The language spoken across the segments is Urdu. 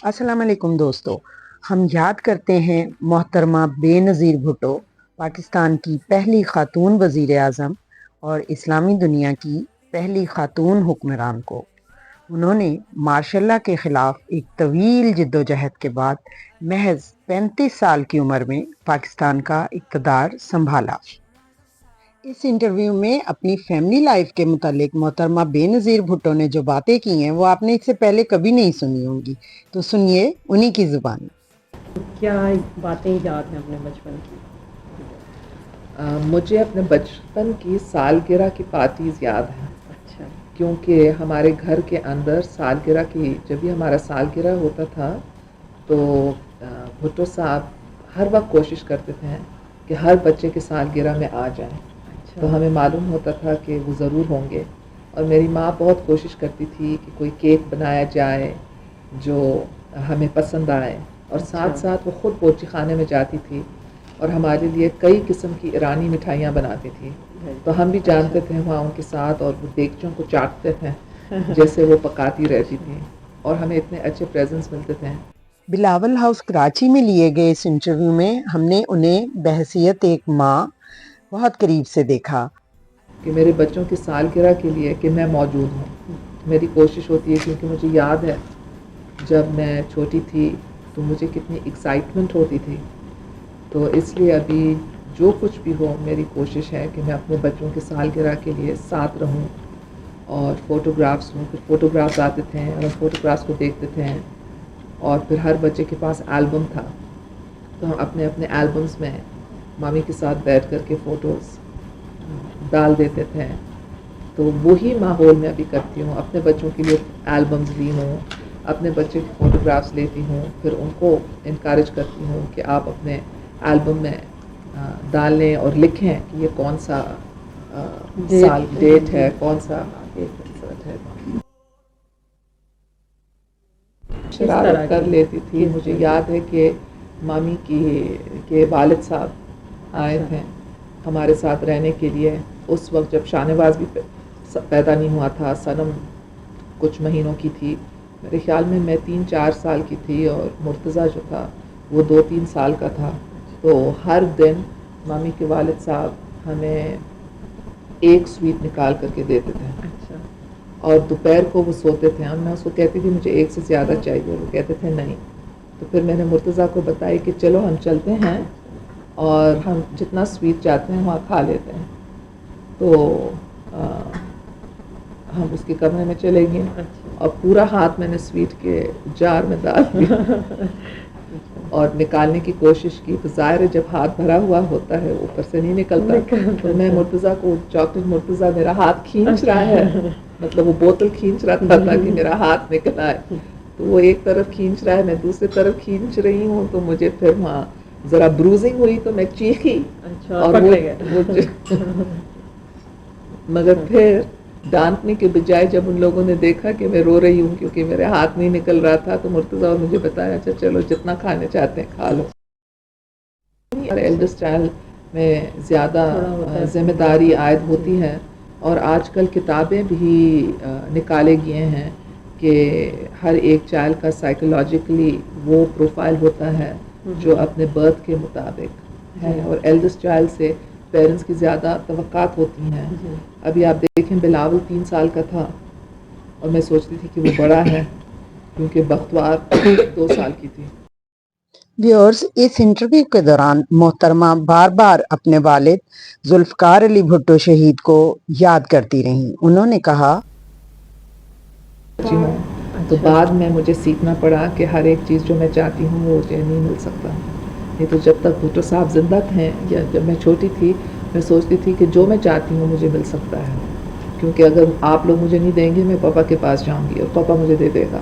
السلام علیکم دوستو، ہم یاد کرتے ہیں محترمہ بے نظیر بھٹو، پاکستان کی پہلی خاتون وزیر اعظم اور اسلامی دنیا کی پہلی خاتون حکمران کو۔ انہوں نے مارشل لا کے خلاف ایک طویل جدوجہد کے بعد محض 35 سال کی عمر میں پاکستان کا اقتدار سنبھالا۔ اس انٹرویو میں اپنی فیملی لائف کے متعلق محترمہ بے نظیر بھٹو نے جو باتیں کی ہیں وہ آپ نے اس سے پہلے کبھی نہیں سنی ہوں گی، تو سنیے انہی کی زبان۔ کیا باتیں یاد ہیں اپنے بچپن کی؟ مجھے اپنے بچپن کی سالگرہ کی پارٹیز یاد ہیں، اچھا، کیونکہ ہمارے گھر کے اندر سالگرہ کی جب بھی ہمارا سالگرہ ہوتا تھا تو بھٹو صاحب ہر وقت کوشش کرتے تھے کہ ہر بچے کے سالگرہ میں آ جائیں، تو ہمیں معلوم ہوتا تھا کہ وہ ضرور ہوں گے۔ اور میری ماں بہت کوشش کرتی تھی کہ کوئی کیک بنایا جائے جو ہمیں پسند آئے، اور ساتھ ساتھ وہ خود پوچی خانے میں جاتی تھی اور ہمارے لیے کئی قسم کی ایرانی مٹھائیاں بناتی تھی، تو ہم بھی جانتے تھے وہاں ان کے ساتھ، اور وہ دیگچوں کو چاٹتے تھے جیسے وہ پکاتی رہتی تھی، اور ہمیں اتنے اچھے پریزنٹس ملتے تھے۔ بلاول ہاؤس کراچی میں لیے گئے اس انٹرویو میں ہم نے انہیں بحیثیت ایک ماں بہت قریب سے دیکھا کہ میرے بچوں کی سالگرہ کے لیے کہ میں موجود ہوں۔ میری کوشش ہوتی ہے، کیونکہ مجھے یاد ہے جب میں چھوٹی تھی تو مجھے کتنی ایکسائٹمنٹ ہوتی تھی، تو اس لیے ابھی جو کچھ بھی ہو میری کوشش ہے کہ میں اپنے بچوں کے سالگرہ کے لیے ساتھ رہوں اور فوٹوگرافس ہوں۔ پھر فوٹوگرافس آتے تھے اور ہم فوٹوگرافس کو دیکھتے تھے، اور پھر ہر بچے کے پاس البم تھا، تو ہم اپنے اپنے البمس میں مامی کے ساتھ بیٹھ کر کے فوٹوز ڈال دیتے تھے۔ تو وہی ماحول میں ابھی کرتی ہوں، اپنے بچوں کے لیے البمز لی ہوں، اپنے بچے کی فوٹوگرافس لیتی ہوں، پھر ان کو انکریج کرتی ہوں کہ آپ اپنے البم میں ڈالیں اور لکھیں کہ یہ کون سا سال ڈیٹ ہے، کون سا ہے۔ شرارت کر لیتی تھی۔ مجھے یاد ہے کہ مامی کے والد صاحب آئے تھے ہمارے ساتھ رہنے کے لیے، اس وقت جب شاہ نواز بھی پیدا نہیں ہوا تھا، صنم کچھ مہینوں کی تھی، میرے خیال میں 3-4 سال کی تھی، اور مرتضیٰ جو تھا وہ 2-3 سال کا تھا۔ تو ہر دن مامی کے والد صاحب ہمیں ایک سویٹ نکال کر کے دیتے تھے، اور دوپہر کو وہ سوتے تھے، میں اس کو کہتی تھی مجھے ایک سے زیادہ چاہیے، وہ کہتے تھے نہیں۔ تو پھر میں نے مرتضیٰ کو بتائی کہ چلو ہم چلتے ہیں اور ہم جتنا سویٹ چاہتے ہیں وہاں کھا لیتے ہیں، تو ہم اس کے کمرے میں چلے گئے اور پورا ہاتھ میں نے سویٹ کے جار میں ڈال دیا اور نکالنے کی کوشش کی، تو ظاہر ہے جب ہاتھ بھرا ہوا ہوتا ہے اوپر سے نہیں نکلتا، تو میں مرتضیٰ کو چاکلیٹ، مرتضیٰ میرا ہاتھ کھینچ رہا ہے، مطلب وہ بوتل کھینچ رہا تھا تاکہ میرا ہاتھ نکل آئے، تو وہ ایک طرف کھینچ رہا ہے، میں دوسری طرف کھینچ رہی ہوں، تو مجھے پھر وہاں ذرا بروزنگ ہوئی تو میں چیخی، اور مگر پھر ڈانٹنے کے بجائے جب ان لوگوں نے دیکھا کہ میں رو رہی ہوں کیونکہ میرے ہاتھ نہیں نکل رہا تھا، تو مرتضیٰ اور مجھے بتایا اچھا چلو جتنا کھانے چاہتے ہیں کھا لو۔ اور ایلڈر چائلڈ میں زیادہ ذمہ داری عائد ہوتی ہے، اور آج کل کتابیں بھی نکالے گئے ہیں کہ ہر ایک چائلڈ کا سائیکولوجیکلی وہ پروفائل ہوتا ہے جو اپنے برتھ کے مطابق ہے، اور ایلڈسٹ چائلڈ سے پیرنٹس کی زیادہ توقعات ہوتی ہیں۔ ابھی آپ دیکھیں بلاول 3 سال کا تھا اور میں سوچتی تھی کہ وہ بڑا ہے، کیونکہ بختوار 2 سال کی تھی۔ ویورز، اس انٹرویو کے دوران محترمہ بار بار اپنے والد ذوالفقار علی بھٹو شہید کو یاد کرتی رہیں۔ انہوں نے کہا تو بعد میں مجھے سیکھنا پڑا کہ ہر ایک چیز جو میں چاہتی ہوں وہ مجھے نہیں مل سکتا، نہیں تو جب تک بھٹو صاحب زندہ تھے یا جب میں چھوٹی تھی میں سوچتی تھی کہ جو میں چاہتی ہوں مجھے مل سکتا ہے، کیونکہ اگر آپ لوگ مجھے نہیں دیں گے میں پاپا کے پاس جاؤں گی اور پاپا مجھے دے دے گا۔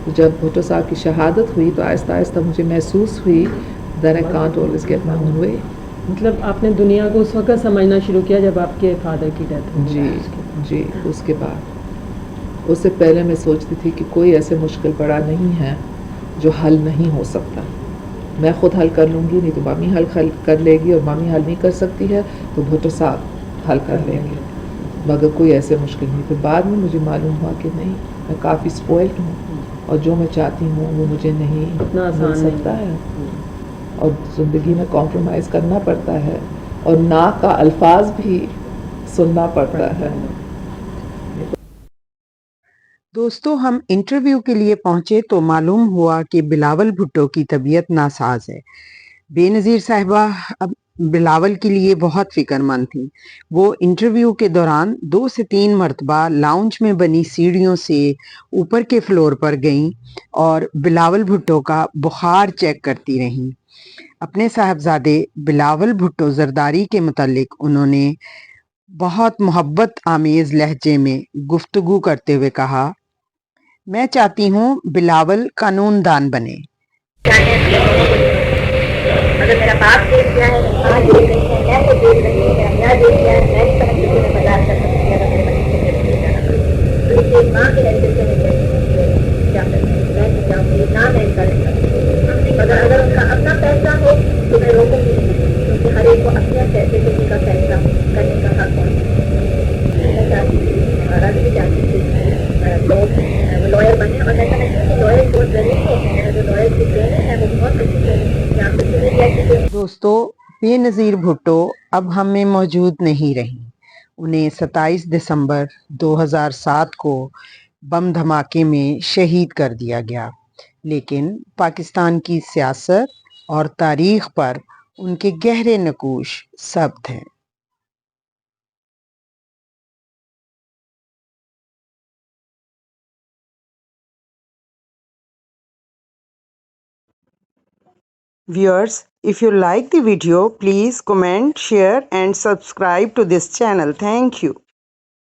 تو جب بھٹو صاحب کی شہادت ہوئی تو آہستہ آہستہ مجھے محسوس ہوئی that I can't always get my own way۔ مطلب آپ نے دنیا کو اس وقت سمجھنا شروع کیا جب آپ کے فادر کی ڈیتھ ہوئی؟ جی، اس کے بعد، اس سے پہلے میں سوچتی تھی کہ کوئی ایسے مشکل پڑا نہیں ہے جو حل نہیں ہو سکتا، میں خود حل کر لوں گی، نہیں تو مامی حل کر لے گی، اور مامی حل نہیں کر سکتی ہے تو بھٹو صاحب حل کر لیں گے، مگر کوئی ایسے مشکل نہیں۔ پھر بعد میں مجھے معلوم ہوا کہ نہیں، میں کافی سپوائلڈ ہوں، اور جو میں چاہتی ہوں وہ مجھے نہیں اتنا مل آسان سکتا ہے، نہیں۔ اور زندگی میں کمپرومائز کرنا پڑتا ہے، اور نا کا الفاظ بھی سننا پڑتا ہے۔ دوستو ہم انٹرویو کے لیے پہنچے تو معلوم ہوا کہ بلاول بھٹو کی طبیعت ناساز ہے۔ بے نظیر صاحبہ اب بلاول کے لیے بہت فکر مند تھیں۔ وہ انٹرویو کے دوران 2 سے 3 مرتبہ لاؤنج میں بنی سیڑھیوں سے اوپر کے فلور پر گئیں اور بلاول بھٹو کا بخار چیک کرتی رہیں۔ اپنے صاحبزادے بلاول بھٹو زرداری کے متعلق انہوں نے بہت محبت آمیز لہجے میں گفتگو کرتے ہوئے کہا، میں چاہتی ہوں بلاول قانون دان بنے۔ اگر میرا باپ دیکھ گیا ہے، ماں دیکھ رہی ہے، میں تو دیکھ رہی ہوں، میرا میاں دیکھ گیا ہے، میں نہیں سمجھ سکتی میں برداشت کر سکتی اگر میرے بچے سے میرے جانا۔ تو اس ایک ماں کے لہجے سے میں کہتی ہوں کہ کیا کرتی ہوں، میں نہیں جاؤں گی، نہ میں انکریج کرتی، مگر اگر ان کا اپنا فیصلہ ہو تو میں روکوں گی نہیں، کیونکہ ہر ایک کو اپنے فیصلے سے ان کا فیصلہ کرنے کا حق ہوتا ہے۔ میں چاہتی تھی، مہاراج بھی چاہتی تھی لوگ لائر بنے، اور میں سمجھتی ہوں کہ لائر بہت ضروری ہوتے ہیں، جو لائر کی ٹریننگ ہے وہ بہت اچھی ٹریننگ ہے، یہاں پہ سنی جیسی۔ دوستو بے نظیر بھٹو اب ہم میں موجود نہیں رہیں۔ انہیں 27 دسمبر 2007 کو بم دھماکے میں شہید کر دیا گیا، لیکن پاکستان کی سیاست اور تاریخ پر ان کے گہرے نقوش ثبت ہیں۔ Viewers, if you like the video, please comment, share and subscribe to this channel. Thank you.